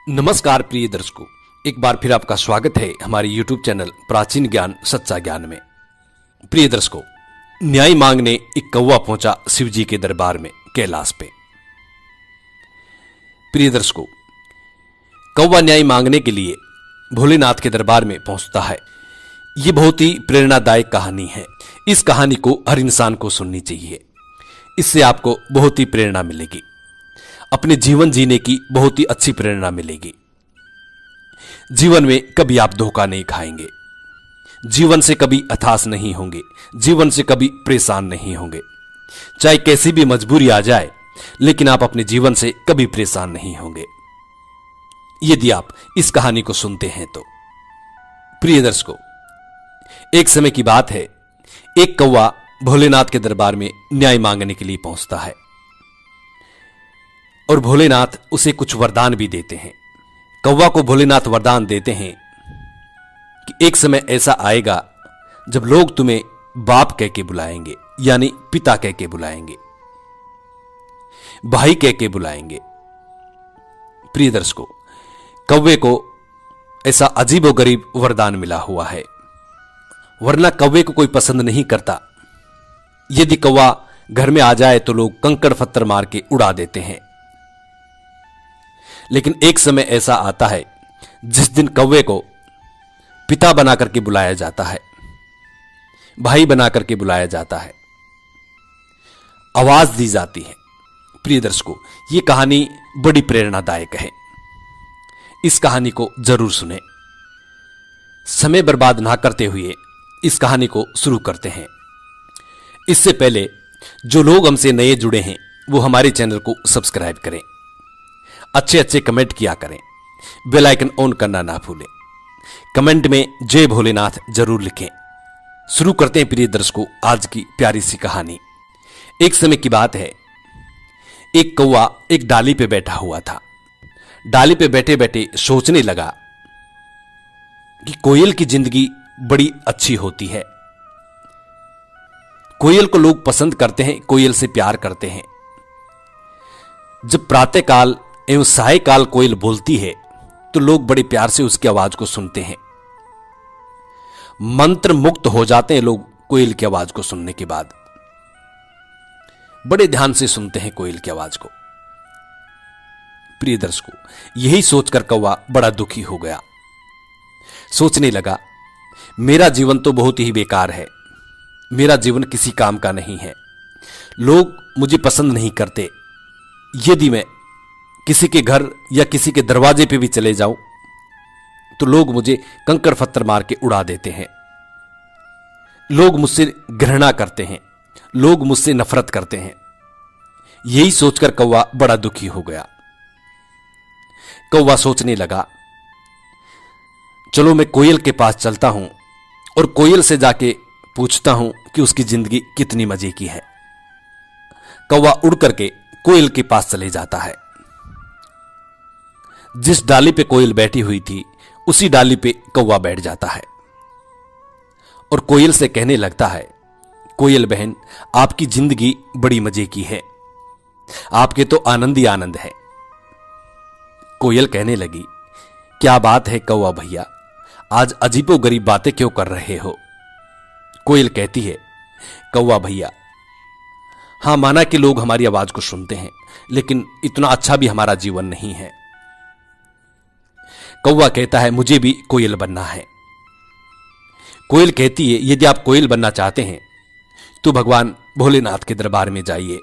नमस्कार प्रिय दर्शकों, एक बार फिर आपका स्वागत है हमारे YouTube चैनल प्राचीन ज्ञान सच्चा ज्ञान में। प्रिय दर्शकों, न्याय मांगने एक कौवा पहुंचा शिव जी के दरबार में कैलाश पे। प्रिय दर्शकों, कौवा न्याय मांगने के लिए भोलेनाथ के दरबार में पहुंचता है। यह बहुत ही प्रेरणादायक कहानी है। इस कहानी को हर इंसान को सुननी चाहिए। इससे आपको बहुत ही प्रेरणा मिलेगी, अपने जीवन जीने की बहुत ही अच्छी प्रेरणा मिलेगी। जीवन में कभी आप धोखा नहीं खाएंगे, जीवन से कभी हताश नहीं होंगे, जीवन से कभी परेशान नहीं होंगे। चाहे कैसी भी मजबूरी आ जाए, लेकिन आप अपने जीवन से कभी परेशान नहीं होंगे यदि आप इस कहानी को सुनते हैं तो। प्रिय दर्शकों, एक समय की बात है, एक कौवा भोलेनाथ के दरबार में न्याय मांगने के लिए पहुंचता है और भोलेनाथ उसे कुछ वरदान भी देते हैं। कौवा को भोलेनाथ वरदान देते हैं कि एक समय ऐसा आएगा जब लोग तुम्हें बाप कह के बुलाएंगे, यानी पिता कह के बुलाएंगे, भाई कह के बुलाएंगे। प्रिय दर्शकों, कौवे को ऐसा अजीबोगरीब वरदान मिला हुआ है, वरना कौवे को कोई पसंद नहीं करता। यदि कौवा घर में आ जाए तो लोग कंकड़ पत्थर मार के उड़ा देते हैं। लेकिन एक समय ऐसा आता है जिस दिन कौवे को पिता बना करके बुलाया जाता है, भाई बना करके बुलाया जाता है, आवाज दी जाती है। प्रिय दर्शकों, यह कहानी बड़ी प्रेरणादायक है। इस कहानी को जरूर सुने। समय बर्बाद ना करते हुए इस कहानी को शुरू करते हैं। इससे पहले जो लोग हमसे नए जुड़े हैं वो हमारे चैनल को सब्सक्राइब करें, अच्छे अच्छे कमेंट किया करें, बेल आइकन ऑन करना ना भूलें, कमेंट में जय भोलेनाथ जरूर लिखें। शुरू करते हैं प्रिय दर्शकों आज की प्यारी सी कहानी। एक समय की बात है, एक कौवा एक डाली पे बैठा हुआ था। डाली पे बैठे बैठे सोचने लगा कि कोयल की जिंदगी बड़ी अच्छी होती है। कोयल को लोग पसंद करते हैं, कोयल से प्यार करते हैं। जब प्रातःकाल एवं सायकाल कोयल बोलती है तो लोग बड़े प्यार से उसकी आवाज को सुनते हैं। मंत्र मुक्त हो जाते हैं लोग कोयल की आवाज को सुनने के बाद। बड़े ध्यान से सुनते हैं कोयल की आवाज को। प्रिय दर्शकों, यही सोचकर कौवा बड़ा दुखी हो गया। सोचने लगा, मेरा जीवन तो बहुत ही बेकार है, मेरा जीवन किसी काम का नहीं है, लोग मुझे पसंद नहीं करते। यदि मैं किसी के घर या किसी के दरवाजे पे भी चले जाऊं तो लोग मुझे कंकड़ पत्थर मार के उड़ा देते हैं, लोग मुझसे घृणा करते हैं, लोग मुझसे नफरत करते हैं। यही सोचकर कौवा बड़ा दुखी हो गया। कौवा सोचने लगा, चलो मैं कोयल के पास चलता हूं और कोयल से जाके पूछता हूं कि उसकी जिंदगी कितनी मजे की है। कौवा उड़ करके कोयल के पास चले जाता है। जिस डाली पे कोयल बैठी हुई थी उसी डाली पे कौवा बैठ जाता है और कोयल से कहने लगता है, कोयल बहन, आपकी जिंदगी बड़ी मजे की है, आपके तो आनंद ही आनंद है। कोयल कहने लगी, क्या बात है कौवा भैया, आज अजीबोगरीब बातें क्यों कर रहे हो? कोयल कहती है, कौवा भैया, हां माना कि लोग हमारी आवाज को सुनते हैं, लेकिन इतना अच्छा भी हमारा जीवन नहीं है। कौवा कहता है, मुझे भी कोयल बनना है। कोयल कहती है, यदि आप कोयल बनना चाहते हैं तो भगवान भोलेनाथ के दरबार में जाइए।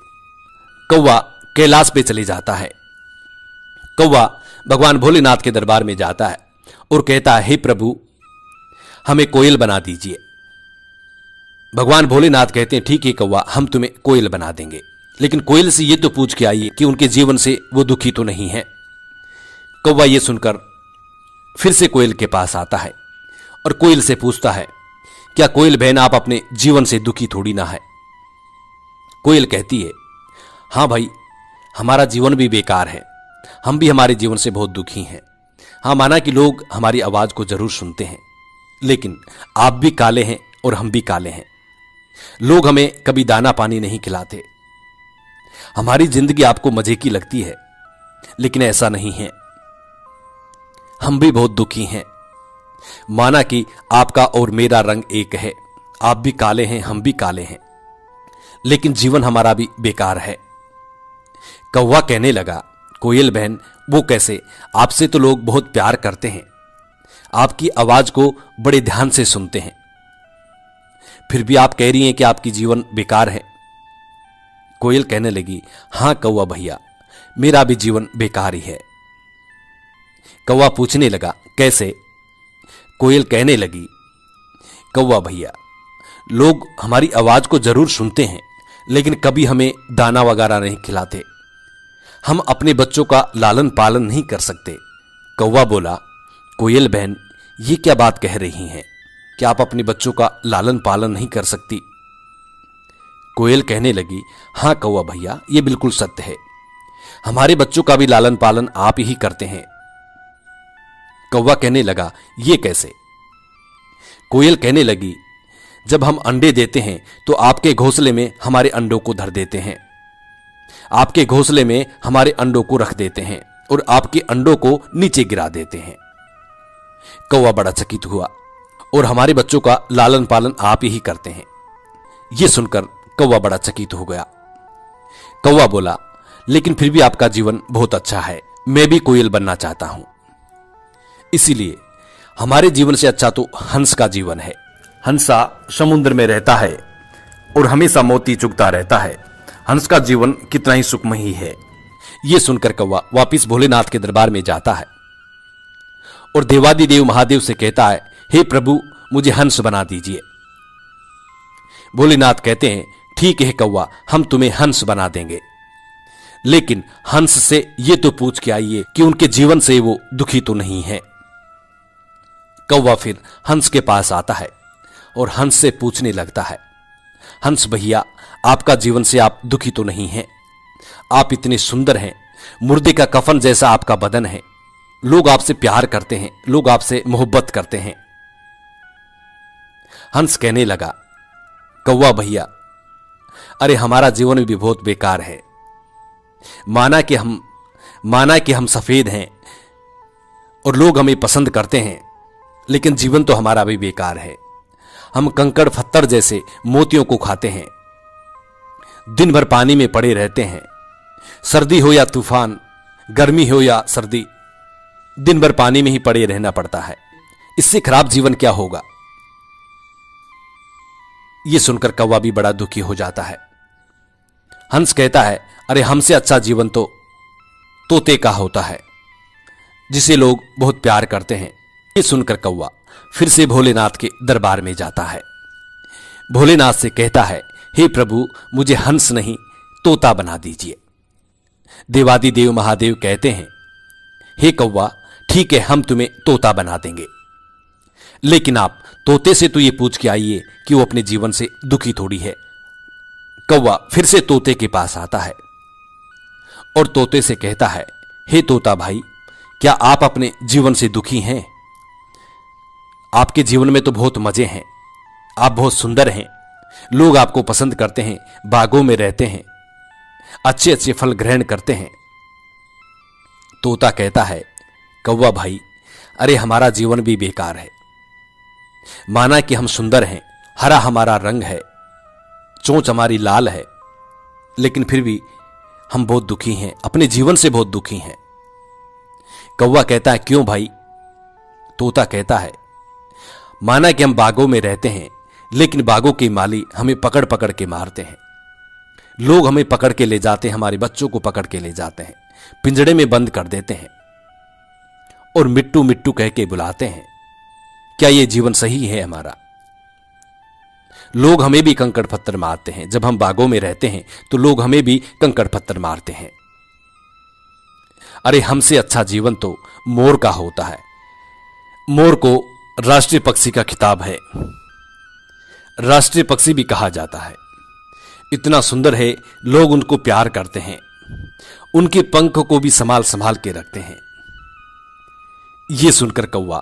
कौवा कैलाश पे चले जाता है। कौवा भगवान भोलेनाथ के दरबार में जाता है और कहता है, हे प्रभु, हमें कोयल बना दीजिए। भगवान भोलेनाथ कहते हैं, ठीक है कौवा, हम तुम्हें कोयल बना देंगे, लेकिन कोयल से यह तो पूछ के आइए कि उनके जीवन से वो दुखी तो नहीं है। कौवा ये सुनकर फिर से कोयल के पास आता है और कोयल से पूछता है, क्या कोयल बहन, आप अपने जीवन से दुखी थोड़ी ना है? कोयल कहती है, हां भाई, हमारा जीवन भी बेकार है, हम भी हमारे जीवन से बहुत दुखी हैं। हां माना कि लोग हमारी आवाज को जरूर सुनते हैं, लेकिन आप भी काले हैं और हम भी काले हैं। लोग हमें कभी दाना पानी नहीं खिलाते। हमारी जिंदगी आपको मजे की लगती है, लेकिन ऐसा नहीं है। हम भी बहुत दुखी हैं। माना कि आपका और मेरा रंग एक है, आप भी काले हैं, हम भी काले हैं, लेकिन जीवन हमारा भी बेकार है। कौवा कहने लगा, कोयल बहन, वो कैसे? आपसे तो लोग बहुत प्यार करते हैं, आपकी आवाज को बड़े ध्यान से सुनते हैं, फिर भी आप कह रही हैं कि आपकी जीवन बेकार है। कोयल कहने लगी, हां कौवा भैया, मेरा भी जीवन बेकार ही है। कौवा पूछने लगा, कैसे? कोयल कहने लगी, कौवा भैया, लोग हमारी आवाज को जरूर सुनते हैं, लेकिन कभी हमें दाना वगैरह नहीं खिलाते, हम अपने बच्चों का लालन पालन नहीं कर सकते। कौवा बोला, कोयल बहन, ये क्या बात कह रही हैं कि आप अपने बच्चों का लालन पालन नहीं कर सकती? कोयल कहने लगी, हां कौवा भैया, ये बिल्कुल सत्य है, हमारे बच्चों का भी लालन पालन आप ही करते हैं। कौवा कहने लगा, ये कैसे? कोयल कहने लगी, जब हम अंडे देते हैं तो आपके घोंसले में हमारे अंडों को धर देते हैं, आपके घोंसले में हमारे अंडों को रख देते हैं और आपके अंडों को नीचे गिरा देते हैं। कौवा बड़ा चकित हुआ, और हमारे बच्चों का लालन पालन आप ही करते हैं। यह सुनकर कौवा बड़ा चकित हो गया। कौवा बोला, लेकिन फिर भी आपका जीवन बहुत अच्छा है, मैं भी कोयल बनना चाहता हूं। इसीलिए हमारे जीवन से अच्छा तो हंस का जीवन है। हंसा समुद्र में रहता है और हमेशा मोती चुगता रहता है। हंस का जीवन कितना ही सुखमयी है। यह सुनकर कौवा वापिस भोलेनाथ के दरबार में जाता है और देवादिदेव महादेव से कहता है, हे प्रभु, मुझे हंस बना दीजिए। भोलेनाथ कहते हैं, ठीक है कौवा, हम तुम्हें हंस बना देंगे, लेकिन हंस से ये तो पूछ के आइए कि उनके जीवन से वो दुखी तो नहीं है। कौवा फिर हंस के पास आता है और हंस से पूछने लगता है, हंस भैया, आपका जीवन से आप दुखी तो नहीं हैं? आप इतने सुंदर हैं, मुर्दे का कफन जैसा आपका बदन है, लोग आपसे प्यार करते हैं, लोग आपसे मोहब्बत करते हैं। हंस कहने लगा, कौवा भैया, अरे हमारा जीवन भी बहुत बेकार है। माना कि हम सफेद हैं और लोग हमें पसंद करते हैं, लेकिन जीवन तो हमारा भी बेकार है। हम कंकड़ पत्थर जैसे मोतियों को खाते हैं, दिन भर पानी में पड़े रहते हैं, सर्दी हो या तूफान, गर्मी हो या सर्दी, दिन भर पानी में ही पड़े रहना पड़ता है। इससे खराब जीवन क्या होगा? यह सुनकर कौवा भी बड़ा दुखी हो जाता है। हंस कहता है, अरे हमसे अच्छा जीवन तो तोते का होता है, जिसे लोग बहुत प्यार करते हैं। ये सुनकर कौवा फिर से भोलेनाथ के दरबार में जाता है। भोलेनाथ से कहता है, हे प्रभु, मुझे हंस नहीं तोता बना दीजिए। देवादिदेव महादेव कहते हैं, हे कौवा, ठीक है, हम तुम्हें तोता बना देंगे, लेकिन आप तोते से तो ये पूछ के आइए कि वो अपने जीवन से दुखी थोड़ी है। कौवा फिर से तोते के पास आता है और तोते से कहता है, हे तोता भाई, क्या आप अपने जीवन से दुखी हैं? आपके जीवन में तो बहुत मजे हैं, आप बहुत सुंदर हैं, लोग आपको पसंद करते हैं, बागों में रहते हैं, अच्छे अच्छे फल ग्रहण करते हैं। तोता कहता है, कौवा भाई, अरे हमारा जीवन भी बेकार है। माना कि हम सुंदर हैं, हरा हमारा रंग है, चोंच हमारी लाल है, लेकिन फिर भी हम बहुत दुखी हैं, अपने जीवन से बहुत दुखी हैं। कौवा कहता है, क्यों भाई? तोता कहता है, माना कि हम बागों में रहते हैं, लेकिन बागों के माली हमें पकड़ पकड़ के मारते हैं, लोग हमें पकड़ के ले जाते हैं, हमारे बच्चों को पकड़ के ले जाते हैं, पिंजड़े में बंद कर देते हैं और मिट्टू मिट्टू कह के बुलाते हैं। क्या यह जीवन सही है हमारा? लोग हमें भी कंकड़ पत्थर मारते हैं। जब हम बागों में रहते हैं तो लोग हमें भी कंकड़ पत्थर मारते हैं। अरे हमसे अच्छा जीवन तो मोर का होता है। मोर को राष्ट्रीय पक्षी का खिताब है, राष्ट्रीय पक्षी भी कहा जाता है। इतना सुंदर है, लोग उनको प्यार करते हैं, उनके पंख को भी संभाल संभाल के रखते हैं। यह सुनकर कौवा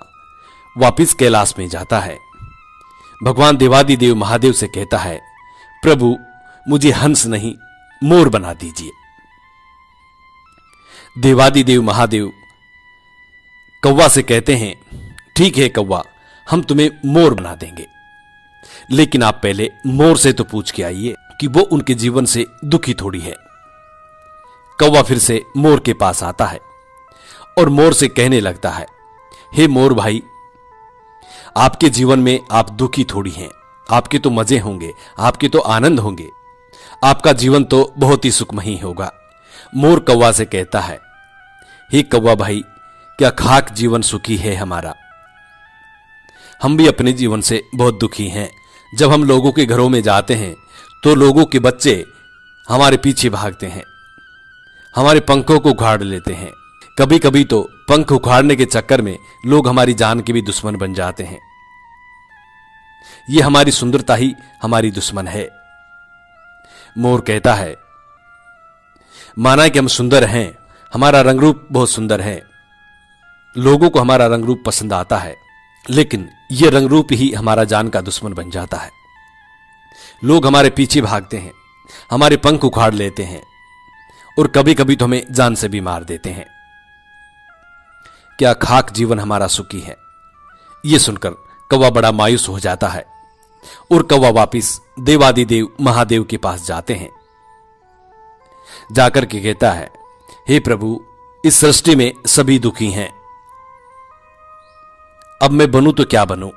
वापिस कैलाश में जाता है। भगवान देवादिदेव महादेव से कहता है, प्रभु, मुझे हंस नहीं मोर बना दीजिए। देवादिदेव महादेव कौवा से कहते हैं, ठीक है कौवा, हम तुम्हें मोर बना देंगे, लेकिन आप पहले मोर से तो पूछ के आइए कि वो उनके जीवन से दुखी थोड़ी है। कौवा फिर से मोर के पास आता है और मोर से कहने लगता है, हे मोर भाई, आपके जीवन में आप दुखी थोड़ी हैं, आपके तो मजे होंगे, आपके तो आनंद होंगे, आपका जीवन तो बहुत ही सुखमयी होगा। मोर कौवा से कहता है, हे कौवा भाई, क्या खाक जीवन सुखी है हमारा? हम भी अपने जीवन से बहुत दुखी हैं। जब हम लोगों के घरों में जाते हैं तो लोगों के बच्चे हमारे पीछे भागते हैं, हमारे पंखों को उखाड़ लेते हैं। कभी कभी तो पंख उखाड़ने के चक्कर में लोग हमारी जान के भी दुश्मन बन जाते हैं। ये हमारी सुंदरता ही हमारी दुश्मन है। मोर कहता है, माना कि हम सुंदर हैं, हमारा रंग रूप बहुत सुंदर है, लोगों को हमारा रंग रूप पसंद आता है, लेकिन यह रंग रूप ही हमारा जान का दुश्मन बन जाता है। लोग हमारे पीछे भागते हैं, हमारे पंख उखाड़ लेते हैं और कभी कभी तो हमें जान से भी मार देते हैं। क्या खाक जीवन हमारा सुखी है? यह सुनकर कौवा बड़ा मायूस हो जाता है और कौवा वापिस देवादिदेव महादेव के पास जाते हैं। जाकर के कहता है, हे प्रभु, इस सृष्टि में सभी दुखी हैं, अब मैं बनूं तो क्या बनूं?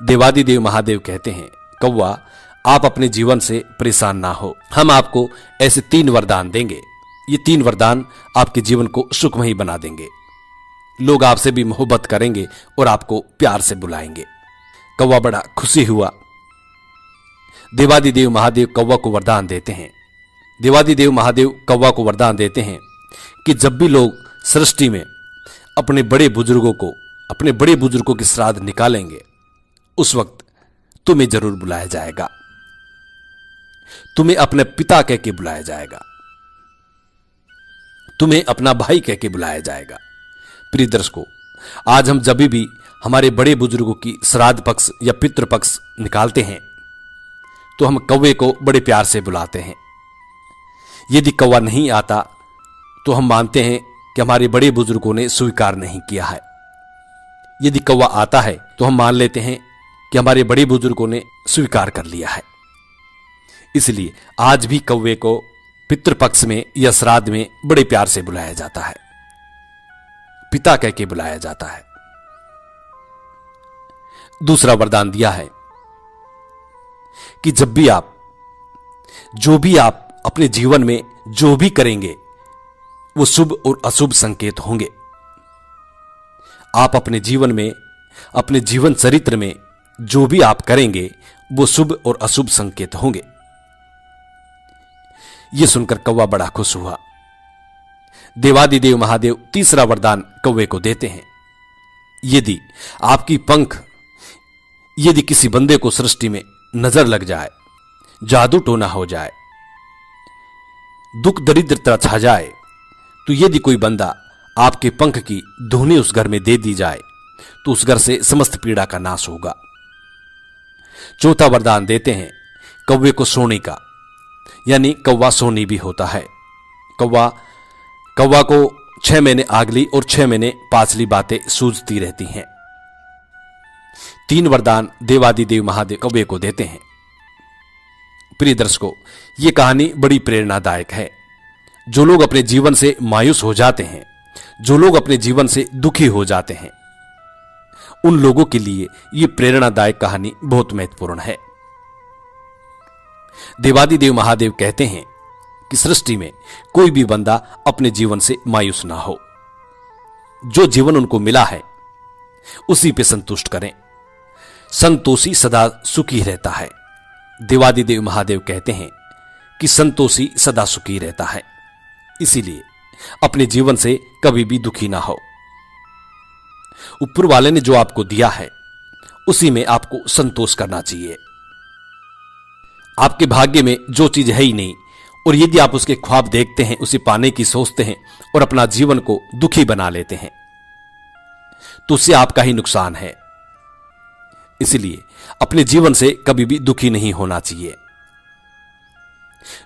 देवादिदेव महादेव कहते हैं, कौवा, आप अपने जीवन से परेशान ना हो, हम आपको ऐसे 3 वरदान देंगे। ये 3 वरदान आपके जीवन को सुखमयी बना देंगे। लोग आपसे भी मोहब्बत करेंगे और आपको प्यार से बुलाएंगे। कौवा बड़ा खुशी हुआ। देवादिदेव महादेव कौवा को वरदान देते हैं। देवादिदेव महादेव कौवा को वरदान देते हैं कि जब भी लोग सृष्टि में अपने बड़े बुजुर्गों के श्राद्ध निकालेंगे, उस वक्त तुम्हें जरूर बुलाया जाएगा, तुम्हें अपने पिता कह के बुलाया जाएगा, तुम्हें अपना भाई कह के बुलाया जाएगा। प्रिय दर्शकों, आज हम जब भी हमारे बड़े बुजुर्गों की श्राद्ध पक्ष या पितृ पक्ष निकालते हैं तो हम कौवे को बड़े प्यार से बुलाते हैं। यदि कौवा नहीं आता तो हम मानते हैं कि हमारे बड़े बुजुर्गों ने स्वीकार नहीं किया है। यदि कौवा आता है तो हम मान लेते हैं कि हमारे बड़े बुजुर्गों ने स्वीकार कर लिया है। इसलिए आज भी कौवे को पितृपक्ष में या श्राद्ध में बड़े प्यार से बुलाया जाता है, पिता कह के बुलाया जाता है। दूसरा वरदान दिया है कि जब भी आप अपने जीवन में जो भी करेंगे वो शुभ और अशुभ संकेत होंगे। आप अपने जीवन में, अपने जीवन चरित्र में जो भी आप करेंगे वो शुभ और अशुभ संकेत होंगे। यह सुनकर कौवा बड़ा खुश हुआ। देवादिदेव महादेव तीसरा वरदान कौवे को देते हैं, यदि आपकी पंख यदि किसी बंदे को सृष्टि में नजर लग जाए, जादू टोना हो जाए, दुख दरिद्रता छा जाए, तो यदि कोई बंदा आपके पंख की धुनी उस घर में दे दी जाए तो उस घर से समस्त पीड़ा का नाश होगा। चौथा वरदान देते हैं कौवे को सोने का, यानी कौवा सोनी भी होता है। कौवा को 6 महीने आगली और 6 महीने पाछली बातें सूझती रहती हैं। 3 वरदान देवादिदेव महादेव कौवे को देते हैं। प्रिय दर्शकों, यह कहानी बड़ी प्रेरणादायक है। जो लोग अपने जीवन से मायूस हो जाते हैं, जो लोग अपने जीवन से दुखी हो जाते हैं, उन लोगों के लिए यह प्रेरणादायक कहानी बहुत महत्वपूर्ण है। देवादिदेव महादेव कहते हैं कि सृष्टि में कोई भी बंदा अपने जीवन से मायूस ना हो। जो जीवन उनको मिला है उसी पे संतुष्ट करें। संतोषी सदा सुखी रहता है। देवादिदेव महादेव कहते हैं कि संतोषी सदा सुखी रहता है। इसीलिए अपने जीवन से कभी भी दुखी ना हो। ऊपर वाले ने जो आपको दिया है उसी में आपको संतोष करना चाहिए। आपके भाग्य में जो चीज है ही नहीं, और यदि आप उसके ख्वाब देखते हैं, उसे पाने की सोचते हैं और अपना जीवन को दुखी बना लेते हैं, तो उससे आपका ही नुकसान है। इसलिए अपने जीवन से कभी भी दुखी नहीं होना चाहिए।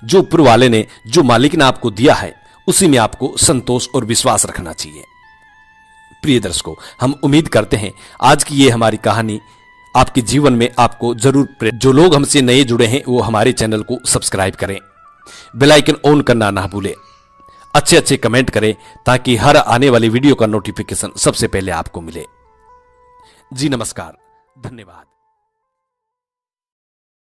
जो ऊपर वाले ने, जो मालिक ने आपको दिया है, उसी में आपको संतोष और विश्वास रखना चाहिए। प्रिय दर्शकों, हम उम्मीद करते हैं आज की ये हमारी कहानी आपके जीवन में आपको जरूर जो लोग हमसे नए जुड़े हैं वो हमारे चैनल को सब्सक्राइब करें, बेल आइकन ऑन करना ना भूलें, अच्छे अच्छे कमेंट करें ताकि हर आने वाली वीडियो का नोटिफिकेशन सबसे पहले आपको मिले। जी नमस्कार, धन्यवाद।